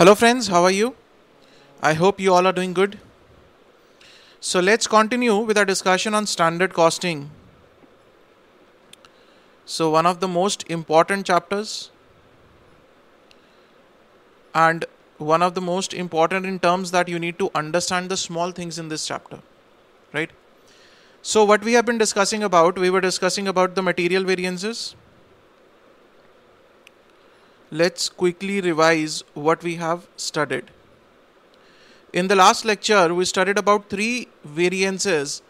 Hello friends, how are you? I hope you all are doing good. So let's continue with our discussion on standard costing. So one of the most important chapters and one of the most important in terms that you need to understand the small things in this chapter, right? So what we have been discussing about, we were discussing about the material variances. Let's quickly revise what we have studied. In the last lecture, we studied about three variances,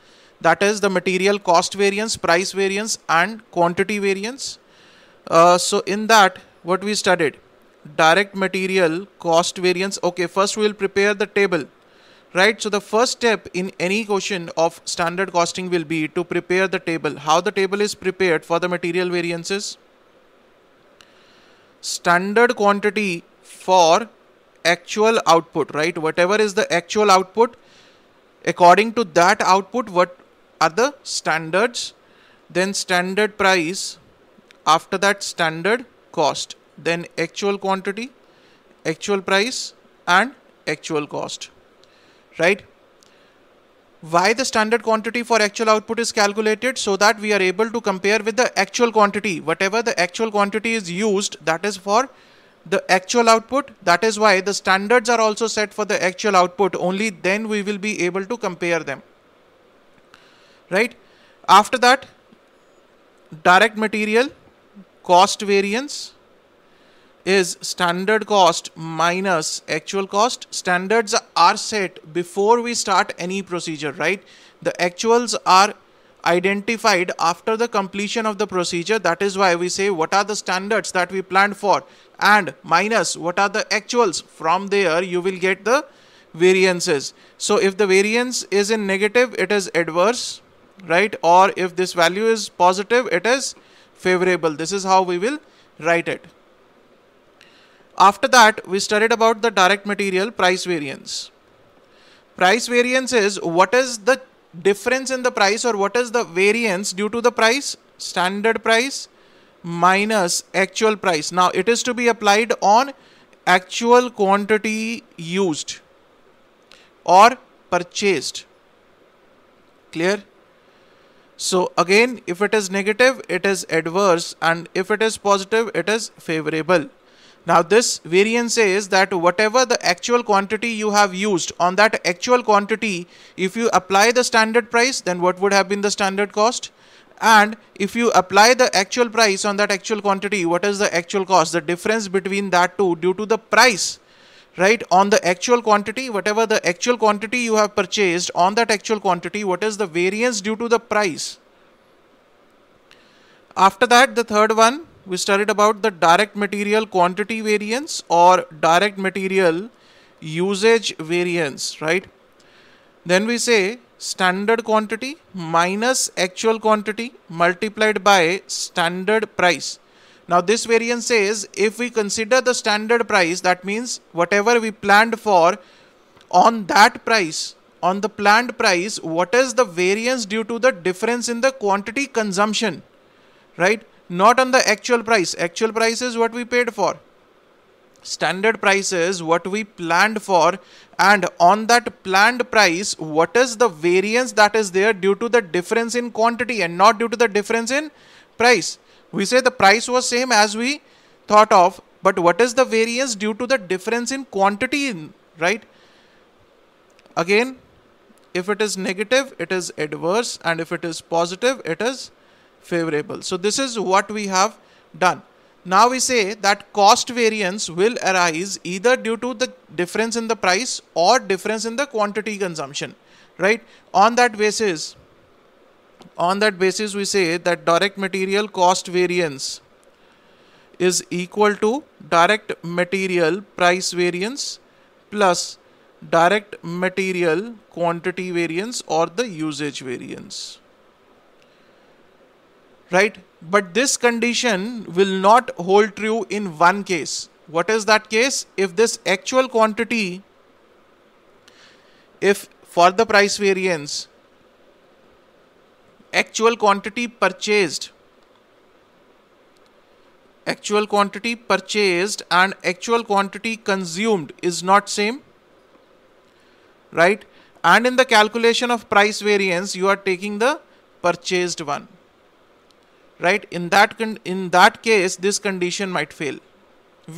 that is the material cost variance, price variance and quantity variance. So in that, what we studied? Direct material cost variance. Okay, first we will prepare the table, right? So the first step in any question of standard costing will be to prepare the table. How the table is prepared for the material variances? Standard quantity for actual output, right? Whatever is the actual output, according to that output, what are the standards? Then standard price, after that standard cost, then actual quantity, actual price and actual cost, right? Why the standard quantity for actual output is calculated? So that we are able to compare with the actual quantity. Whatever the actual quantity is used, that is for the actual output. That is why the standards are also set for the actual output. Only then we will be able to compare them, right? After that, direct material cost variance is standard cost minus actual cost. Standards are set before we start any procedure, right? The actuals are identified after the completion of the procedure. That is why we say what are the standards that we planned for and minus what are the actuals. From there you will get the variances. So if the variance is in negative, it is adverse, right? Or if this value is positive, it is favorable. This is how we will write it. After that, we studied about the direct material price variance. Price variance is what is the difference in the price or what is the variance due to the price, standard price minus actual price. Now it is to be applied on actual quantity used or purchased. Clear? So again, if it is negative, it is adverse, and if it is positive, it is favorable. Now this variance says that whatever the actual quantity you have used, on that actual quantity, if you apply the standard price, then what would have been the standard cost? And if you apply the actual price on that actual quantity, what is the actual cost? The difference between that two due to the price, right? On the actual quantity, whatever the actual quantity you have purchased, on that actual quantity, what is the variance due to the price? After that, the third one, we studied about the direct material quantity variance or direct material usage variance, right? Then we say standard quantity minus actual quantity multiplied by standard price. Now this variance says if we consider the standard price, that means whatever we planned for, on that price, on the planned price, what is the variance due to the difference in the quantity consumption, right? Not on the actual price. Actual price is what we paid for. Standard price is what we planned for, and on that planned price, what is the variance that is there due to the difference in quantity and not due to the difference in price. We say the price was same as we thought of, but what is the variance due to the difference in quantity, right? Again, if it is negative, it is adverse, and if it is positive, it is favorable. So this is what we have done. Now we say that cost variance will arise either due to the difference in the price or difference in the quantity consumption, right? On that basis we say that direct material cost variance is equal to direct material price variance plus direct material quantity variance or the usage variance, right? But this condition will not hold true in one case. What is that case? If this actual quantity, if for the price variance, actual quantity purchased actual quantity purchased and actual quantity consumed is not same, right? And in the calculation of price variance, you are taking the purchased one, right? In that case, this condition might fail,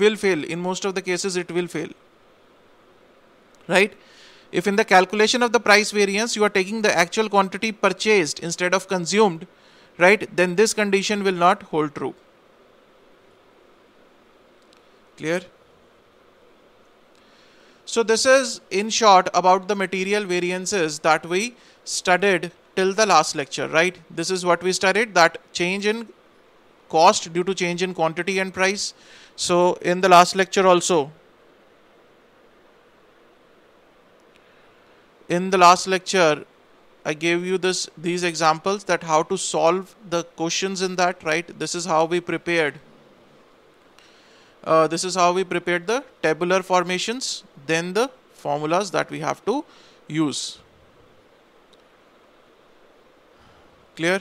will fail. In most of the cases, it will fail, right? If in the calculation of the price variance, you are taking the actual quantity purchased instead of consumed, right? Then this condition will not hold true. Clear? So this is in short about the material variances that we studied till the last lecture, right? This is what we studied, that change in cost due to change in quantity and price. So in the last lecture also, I gave you these examples, that how to solve the questions in that, right? This is how we prepared. This is how we prepared the tabular formations, then the formulas that we have to use. Clear?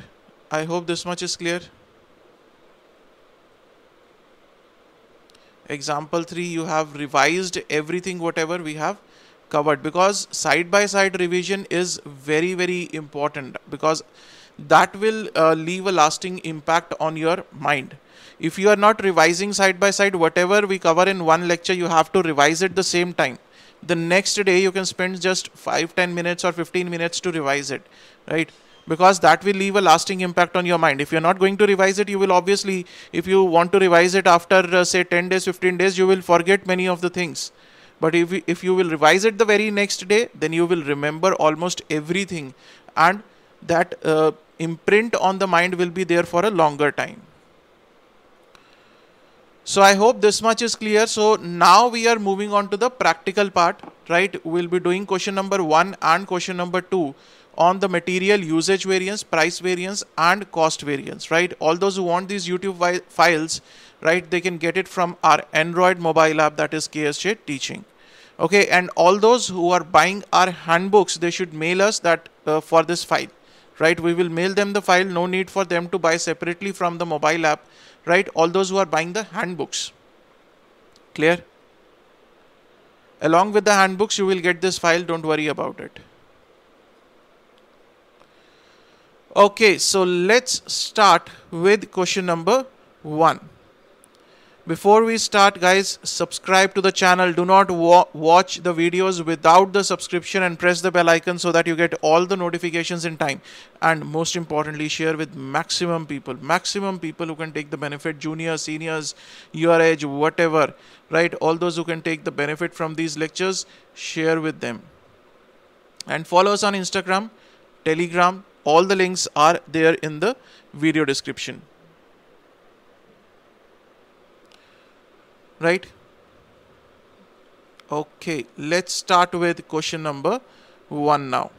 I hope this much is clear. Example 3, you have revised everything whatever we have covered, because side by side revision is very, very important, because that will leave a lasting impact on your mind. If you are not revising side by side, whatever we cover in one lecture, you have to revise it the same time. The next day you can spend just 5-10 minutes or 15 minutes to revise it, right? Because that will leave a lasting impact on your mind. If you're not going to revise it, you will obviously, if you want to revise it after say 10 days, 15 days, you will forget many of the things. But if you will revise it the very next day, then you will remember almost everything, and that imprint on the mind will be there for a longer time. So I hope this much is clear. So now we are moving on to the practical part, right? We'll be doing question number 1 and question number 2 on the material usage variance, price variance and cost variance, right? All those who want these YouTube files, right, they can get it from our Android mobile app, that is KSJ Teaching. Okay, and all those who are buying our handbooks, they should mail us that for this file, right? We will mail them the file, no need for them to buy separately from the mobile app, right? All those who are buying the handbooks. Clear? Along with the handbooks, you will get this file, don't worry about it. Okay, so let's start with question number 1. Before we start, guys, subscribe to the channel. Do not watch the videos without the subscription, and press the bell icon so that you get all the notifications in time. And most importantly, share with maximum people who can take the benefit, juniors, seniors, your age, whatever, right? All those who can take the benefit from these lectures, share with them. And follow us on Instagram, Telegram. All the links are there in the video description. Right? Okay, let's start with question number 1 now.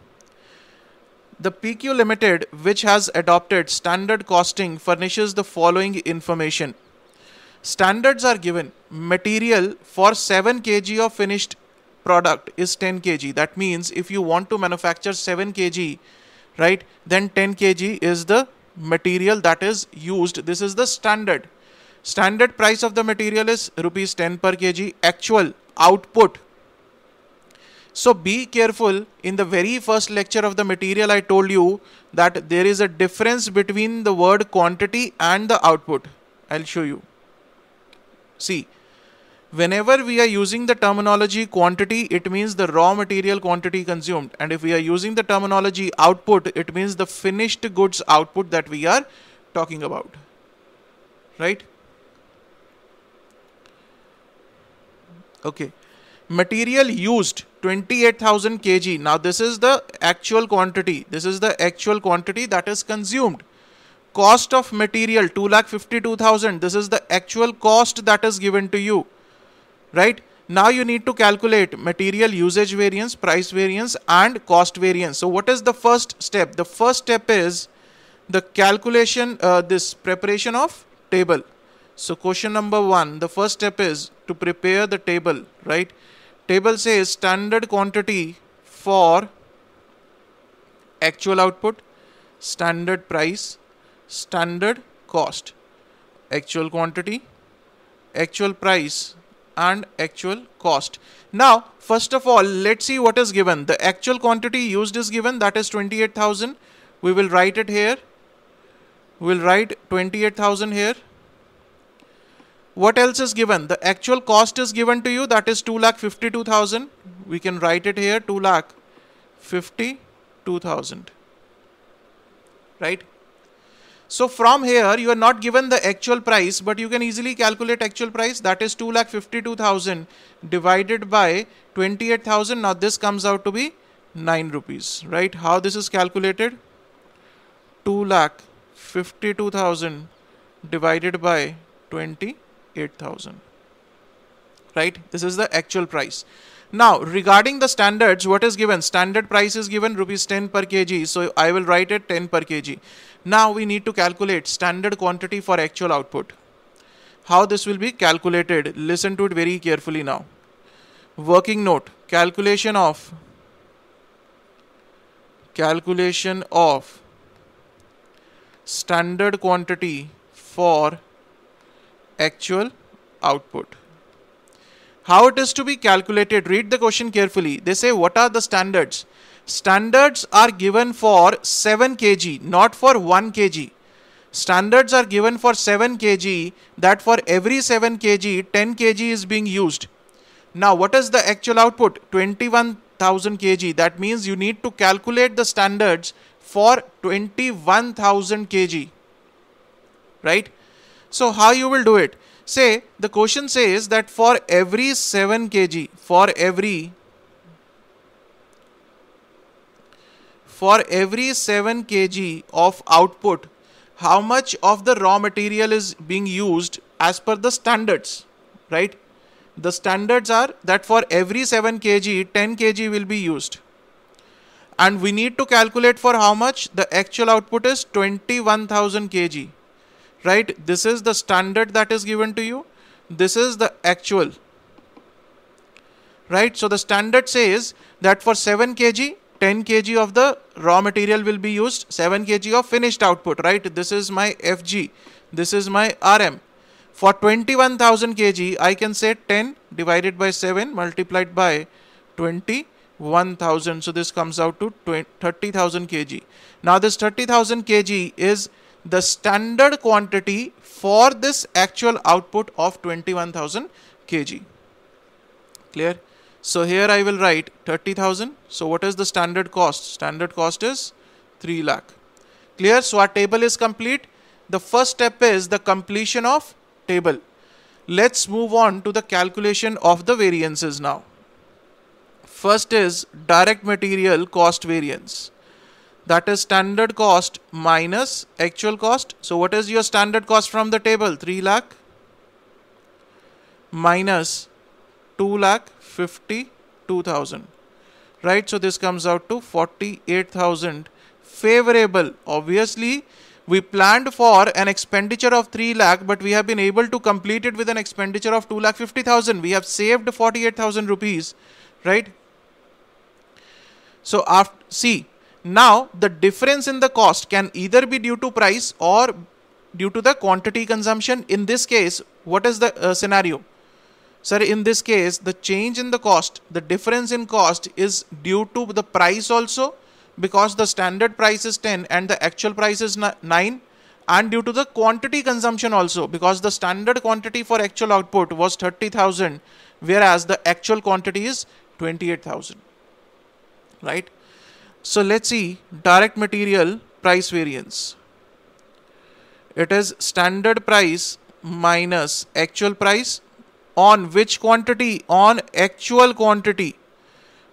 The PQ Limited, which has adopted standard costing, furnishes the following information. Standards are given. Material for 7 kg of finished product is 10 kg. That means if you want to manufacture 7 kg, right, then 10 kg is the material that is used. This is the standard. Standard price of the material is rupees 10 per kg. Actual output. So be careful. In the very first lecture of the material, I told you that there is a difference between the word quantity and the output. I'll show you. See, whenever we are using the terminology quantity, it means the raw material quantity consumed. And if we are using the terminology output, it means the finished goods output that we are talking about. Right? Okay. Material used 28,000 kg. Now this is the actual quantity. This is the actual quantity that is consumed. Cost of material 2,52,000. This is the actual cost that is given to you. Right? Now you need to calculate material usage variance, price variance and cost variance. So what is the first step? The first step is the calculation, this preparation of table. So question number 1, the first step is to prepare the table, right? Table says standard quantity for actual output, standard price, standard cost. Actual quantity, actual price and actual cost. Now, first of all, let's see what is given. The actual quantity used is given, that is 28,000. We will write it here. We will write 28,000 here. What else is given? The actual cost is given to you, that is 2,52,000. We can write it here, 2,52,000. Right? So from here, you are not given the actual price, but you can easily calculate actual price. That is 2,52,000 divided by 28,000. Now this comes out to be 9 rupees, right? How this is calculated? 2,52,000 divided by 28,000, right? This is the actual price. Now, regarding the standards, what is given? Standard price is given rupees 10 per kg. So I will write it 10 per kg. Now we need to calculate standard quantity for actual output. How this will be calculated? Listen to it very carefully now. Working note, calculation of standard quantity for actual output. How it is to be calculated? Read the question carefully. They say, what are the standards? Standards are given for 7 kg, not for 1 kg. Standards are given for 7 kg, that for every 7 kg, 10 kg is being used. Now, what is the actual output? 21,000 kg. That means you need to calculate the standards for 21,000 kg. Right? So, how you will do it? Say, the question says that for every 7 kg, for every 7 kg of output, how much of the raw material is being used as per the standards, right? The standards are that for every 7 kg, 10 kg will be used. And we need to calculate for how much? The actual output is 21,000 kg. Right? This is the standard that is given to you. This is the actual. Right? So the standard says that for 7 kg, 10 kg of the raw material will be used, 7 kg of finished output. Right? This is my FG. This is my RM. For 21,000 kg, I can say 10 divided by 7 multiplied by 21,000. So this comes out to 30,000 kg. Now this 30,000 kg is the standard quantity for this actual output of 21,000 kg. Clear? So here I will write 30,000. So what is the standard cost? Standard cost is 3 lakh. Clear? So our table is complete. The first step is the completion of table. Let's move on to the calculation of the variances now. First is direct material cost variance. That is standard cost minus actual cost. So what is your standard cost from the table? 3 lakh minus 2,52,000. Right? So this comes out to 48,000 favorable. Obviously, we planned for an expenditure of 3 lakh, but we have been able to complete it with an expenditure of 2,50,000. We have saved 48,000 rupees. Right? So after, see, now the difference in the cost can either be due to price or due to the quantity consumption. In this case, what is the scenario? Sir, in this case, the change in the cost, the difference in cost is due to the price also, because the standard price is 10 and the actual price is 9, and due to the quantity consumption also, because the standard quantity for actual output was 30,000, whereas the actual quantity is 28,000. Right? So let's see direct material price variance. It is standard price minus actual price on which quantity? On actual quantity.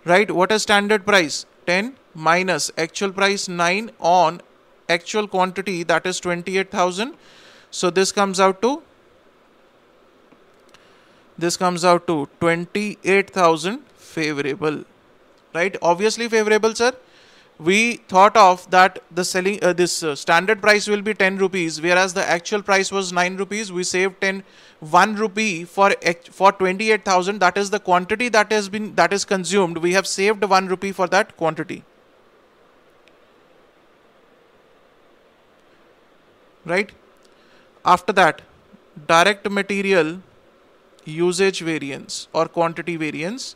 Right? What is standard price? 10 minus actual price 9 on actual quantity, that is 28,000. So this comes out to 28,000 favorable. Right? Obviously favorable, sir. We thought of that the selling standard price will be 10 rupees, whereas the actual price was 9 rupees. We saved 1 rupee for 28,000. That is the quantity that is consumed. We have saved 1 rupee for that quantity. Right? After that, direct material usage variance or quantity variance,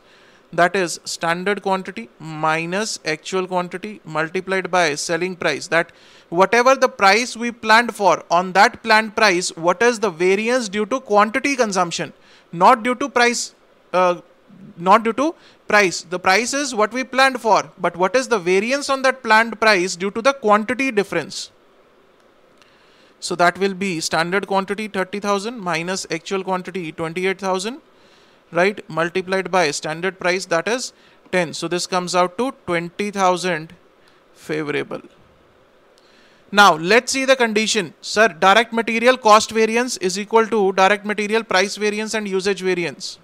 that is standard quantity minus actual quantity multiplied by selling price. That whatever the price we planned for, on that planned price, what is the variance due to quantity consumption, not due to price. Not due to price. The price is what we planned for, but what is the variance on that planned price due to the quantity difference? So that will be standard quantity 30,000 minus actual quantity 28,000, right, multiplied by standard price, that is 10. So this comes out to 20,000 favorable. Now let's see the condition. Sir, direct material cost variance is equal to direct material price variance and usage variance.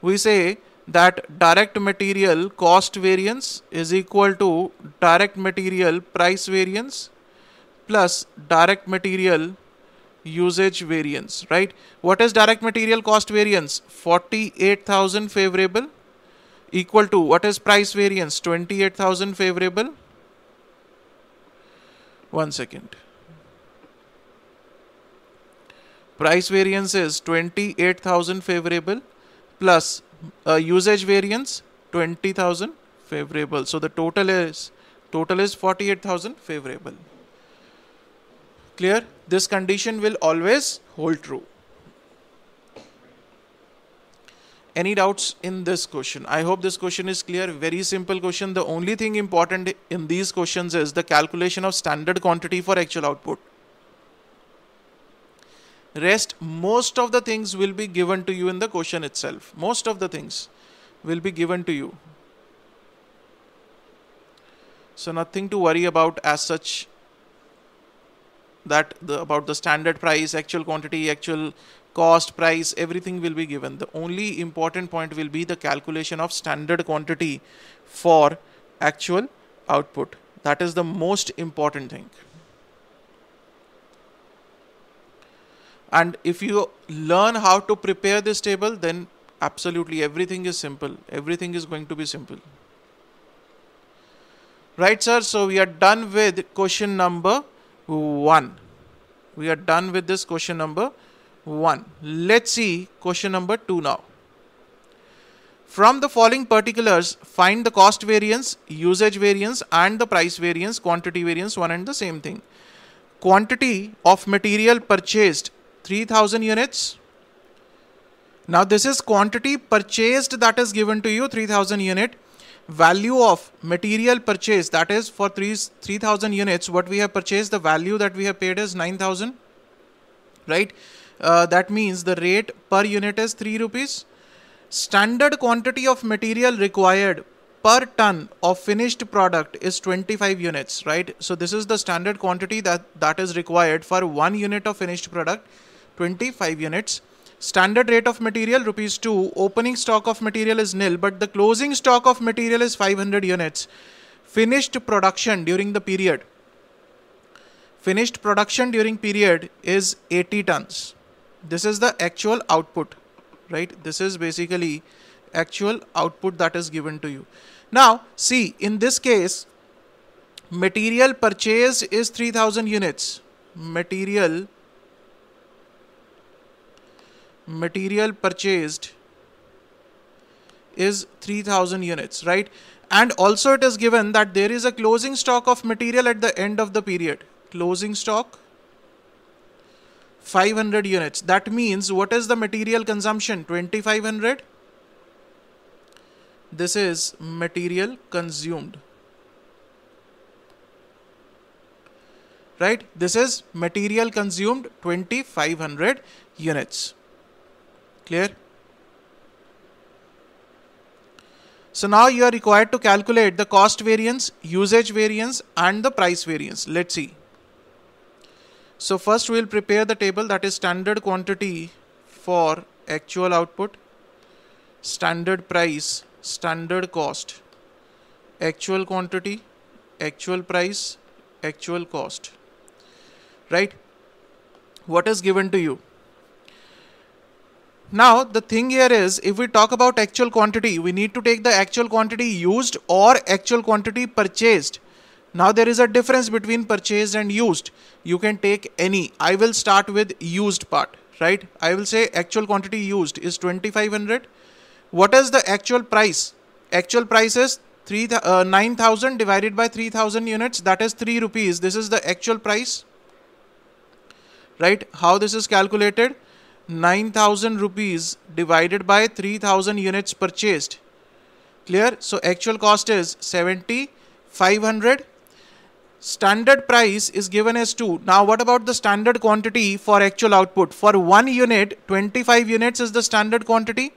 We say that direct material cost variance is equal to direct material price variance plus direct material usage variance, right? What is direct material cost variance? 48,000 favorable equal to what is price variance? 28,000 favorable. One second. Price variance is 28,000 favorable plus usage variance 20,000 favorable. So the total is 48,000 favorable. Clear? This condition will always hold true. Any doubts in this question? I hope this question is clear. Very simple question. The only thing important in these questions is the calculation of standard quantity for actual output. Rest, most of the things will be given to you in the question itself. Most of the things will be given to you. So nothing to worry about as such, that about the standard price, actual quantity, actual cost, price, everything will be given. The only important point will be the calculation of standard quantity for actual output. That is the most important thing. And if you learn how to prepare this table, then absolutely everything is simple. Everything is going to be simple. Right, sir? So we are done with question number 1. We are done with this question number 1. Let's see question number 2 now. From the following particulars, find the cost variance, usage variance and the price variance, quantity variance, one and the same thing. Quantity of material purchased 3,000 units. Now this is quantity purchased that is given to you, 3,000 unit. Value of material purchased, that is for 3,000 units, what we have purchased, the value that we have paid is 9,000, right? That means the rate per unit is 3 rupees. Standard quantity of material required per ton of finished product is 25 units, right? So this is the standard quantity that is required for 1 unit of finished product, 25 units. Standard rate of material rupees 2. Opening stock of material is nil, but the closing stock of material is 500 units. Finished production during the period. Finished production during period is 80 tons. This is the actual output, right? This is basically actual output that is given to you. Now, see, in this case, material purchase is 3,000 units. Material purchased is 3,000 units, right? And also it is given that there is a closing stock of material at the end of the period. Closing stock 500 units. That means what is the material consumption? 2,500. This is material consumed, right? This is material consumed 2,500 units. Clear? So now you are required to calculate the cost variance, usage variance and the price variance. Let's see. So first we will prepare the table, that is standard quantity for actual output, standard price, standard cost, actual quantity, actual price, actual cost, right? What is given to you? Now the thing here is, if we talk about actual quantity, we need to take the actual quantity used or actual quantity purchased. Now there is a difference between purchased and used. You can take any. I will start with used part, right? I will say actual quantity used is 2500. What is the actual price? Actual price is 9,000 divided by 3,000 units, that is 3 rupees. This is the actual price, right? How this is calculated? 9,000 rupees divided by 3,000 units purchased. Clear? So actual cost is 7,500. Standard price is given as 2. Now what about the standard quantity for actual output? For 1 unit, 25 units is the standard quantity,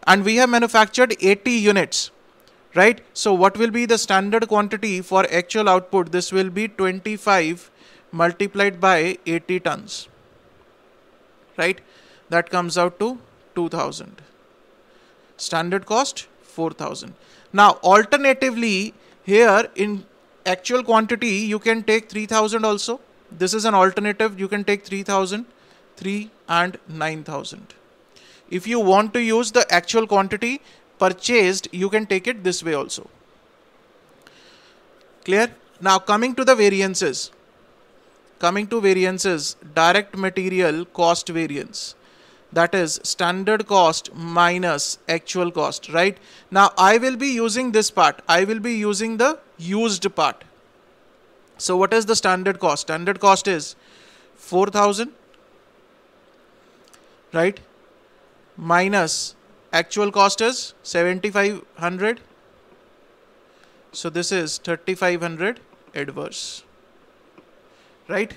and we have manufactured 80 units, right? So what will be the standard quantity for actual output? This will be 25 multiplied by 80 tons, right? That comes out to 2,000. Standard cost 4,000. Now alternatively, here in actual quantity you can take 3,000 also. This is an alternative. You can take 3,000, 3 and 9,000. If you want to use the actual quantity purchased, you can take it this way also. Clear? Now coming to the variances. Direct material cost variance. That is standard cost minus actual cost, right? Now I will be using this part. I will be using the used part. So what is the standard cost? Standard cost is 4,000, right? Minus actual cost is 7,500. So this is 3,500 adverse, right?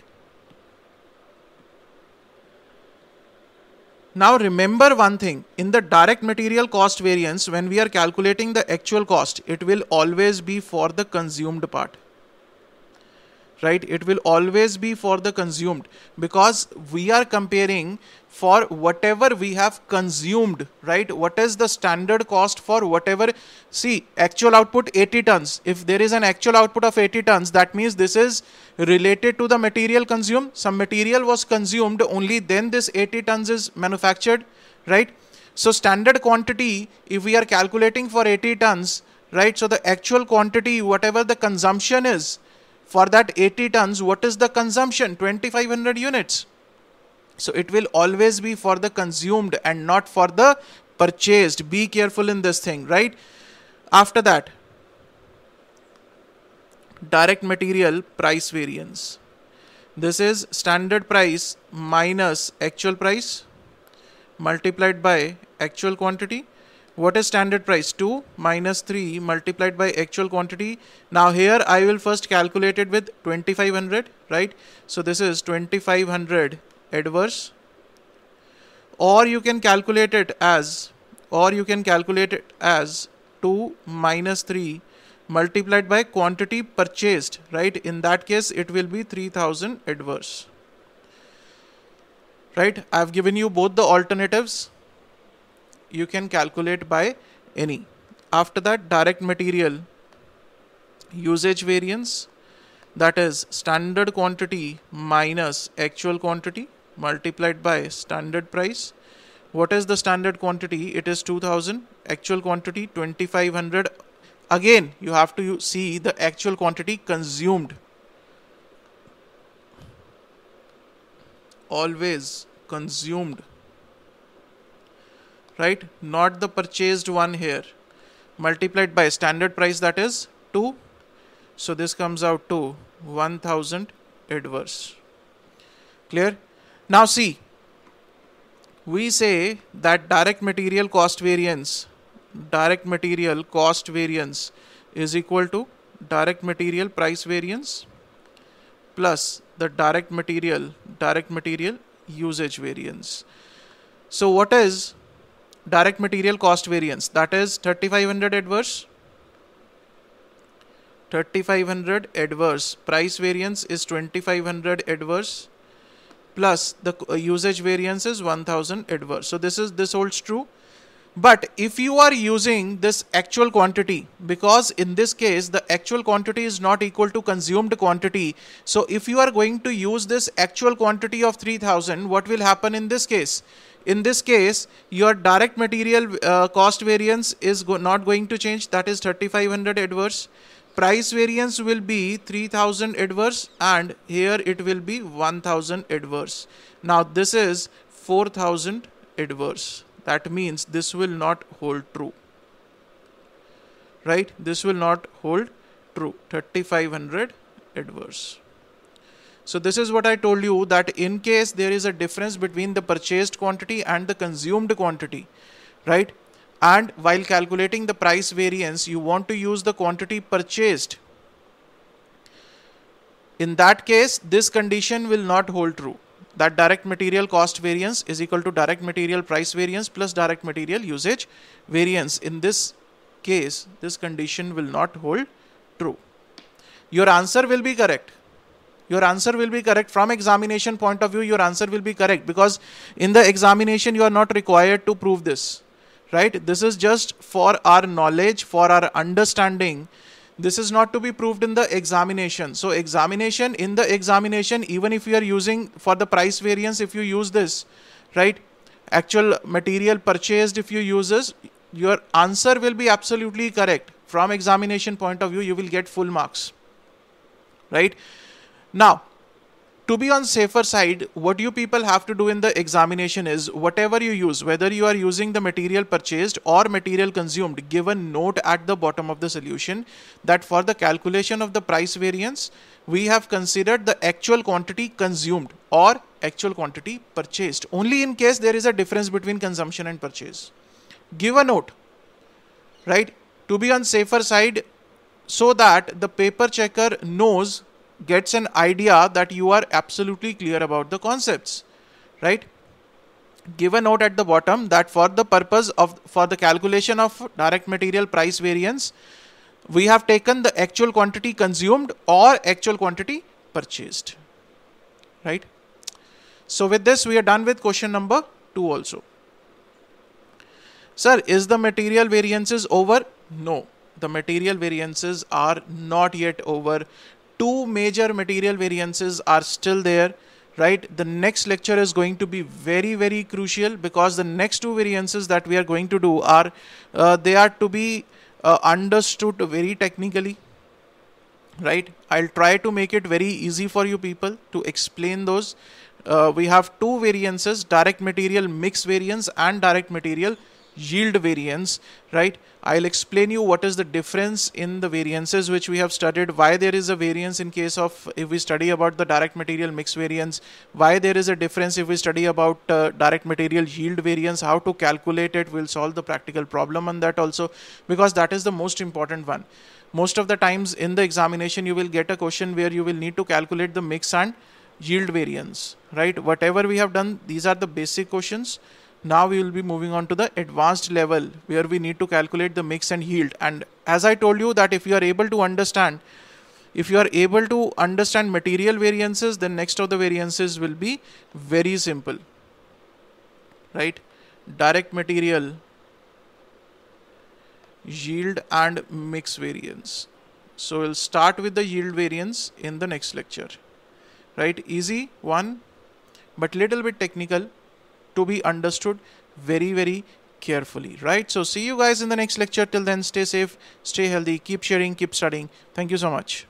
Now remember one thing, in the direct material cost variance, when we are calculating the actual cost, it will always be for the consumed part, right? It will always be for the consumed, because we are comparing for whatever we have consumed, right? What is the standard cost for whatever? See, actual output 80 tons. If there is an actual output of 80 tons, that means this is related to the material consumed. Some material was consumed, only then this 80 tons is manufactured, right? So standard quantity, if we are calculating for 80 tons, right? So the actual quantity, whatever the consumption is for that 80 tons, what is the consumption? 2,500 units. So it will always be for the consumed and not for the purchased. Be careful in this thing, right? After that, direct material price variance. This is standard price minus actual price multiplied by actual quantity. What is standard price? 2 minus 3 multiplied by actual quantity. Now here I will first calculate it with 2,500, right? So this is 2,500 adverse, or you can calculate it as 2 minus 3 multiplied by quantity purchased, right? In that case it will be 3,000 adverse, right? I have given you both the alternatives. You can calculate by any. After that, direct material usage variance, that is standard quantity minus actual quantity multiplied by standard price. What is the standard quantity? It is 2,000. Actual quantity 2,500. Again, you have to see the actual quantity consumed. Always consumed, right? Not the purchased one here. Multiplied by standard price, that is 2. So this comes out to 1,000 adverse. Clear? Now see, we say that direct material cost variance is equal to direct material price variance plus the direct material usage variance. So what is direct material cost variance? That is 3,500 adverse. 3,500 adverse. Price variance is 2,500 adverse plus the usage variance is 1,000 adverse. So this holds true. But if you are using this actual quantity, because in this case the actual quantity is not equal to consumed quantity, so if you are going to use this actual quantity of 3,000, what will happen in this case? In this case, your direct material cost variance is not going to change, that is 3,500 adverse. Price variance will be 3,000 adverse, and here it will be 1,000 adverse. Now this is 4000 adverse. That means this will not hold true, right? This will not hold true. 3500 adverse. So this is what I told you, that in case there is a difference between the purchased quantity and the consumed quantity, right? And while calculating the price variance, you want to use the quantity purchased. In that case, this condition will not hold true. That direct material cost variance is equal to direct material price variance plus direct material usage variance. In this case, this condition will not hold true. Your answer will be correct. Your answer will be correct. From examination point of view, your answer will be correct, because in the examination you are not required to prove this, right? This is just for our knowledge, for our understanding. This is not to be proved in the examination. So in the examination, even if you are using for the price variance, if you use this, right, actual material purchased, if you use this, your answer will be absolutely correct. From examination point of view, you will get full marks, right? Now, to be on safer side, what you people have to do in the examination is, whatever you use, whether you are using the material purchased or material consumed, give a note at the bottom of the solution that for the calculation of the price variance, we have considered the actual quantity consumed or actual quantity purchased, only in case there is a difference between consumption and purchase. Give a note, right, to be on safer side, so that the paper checker gets an idea that you are absolutely clear about the concepts, right? Give a note at the bottom that for the purpose of, for the calculation of direct material price variance, we have taken the actual quantity consumed or actual quantity purchased, right? So with this, we are done with question number 2 also. Sir, is the material variances over? No, the material variances are not yet over. 2 major material variances are still there, right? The next lecture is going to be very, very crucial, because the next 2 variances that we are going to do are, they are to be understood very technically, right? I'll try to make it very easy for you people to explain those. We have 2 variances, direct material mix variance and direct material yield variance, right? I'll explain you what is the difference in the variances which we have studied, why there is a variance in case of, if we study about the direct material mix variance, why there is a difference if we study about direct material yield variance, how to calculate it. We'll solve the practical problem on that also, because that is the most important one. Most of the times in the examination, you will get a question where you will need to calculate the mix and yield variance, right? Whatever we have done, these are the basic questions. Now we will be moving on to the advanced level, where we need to calculate the mix and yield. And as I told you, that if you are able to understand material variances, then next of the variances will be very simple, right? Direct material yield and mix variance. So we'll start with the yield variance in the next lecture, right? Easy one, but little bit technical, to be understood very, very carefully, right? So see you guys in the next lecture. Till then, stay safe, stay healthy, keep sharing, keep studying. Thank you so much.